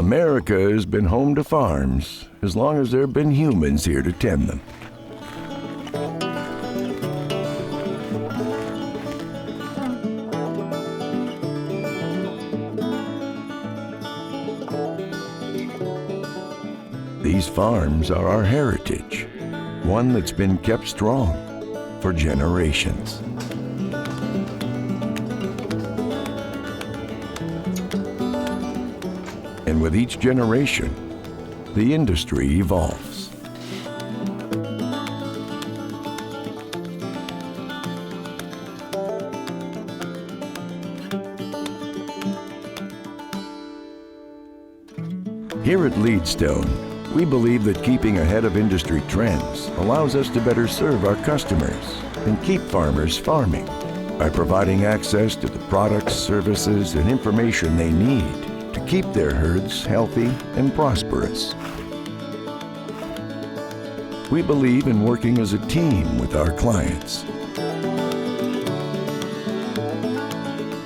America has been home to farms as long as there have been humans here to tend them. These farms are our heritage, one that's been kept strong for generations. And with each generation, the industry evolves. Here at Leedstone, we believe that keeping ahead of industry trends allows us to better serve our customers and keep farmers farming by providing access to the products, services, and information they need to keep their herds healthy and prosperous. We believe in working as a team with our clients.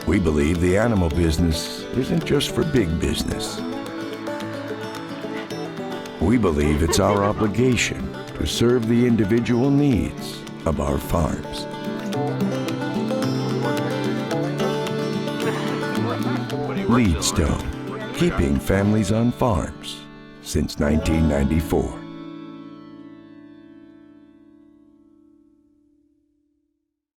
We believe the animal business isn't just for big business. We believe it's our obligation to serve the individual needs of our farms. Leedstone, keeping families on farms since 1994.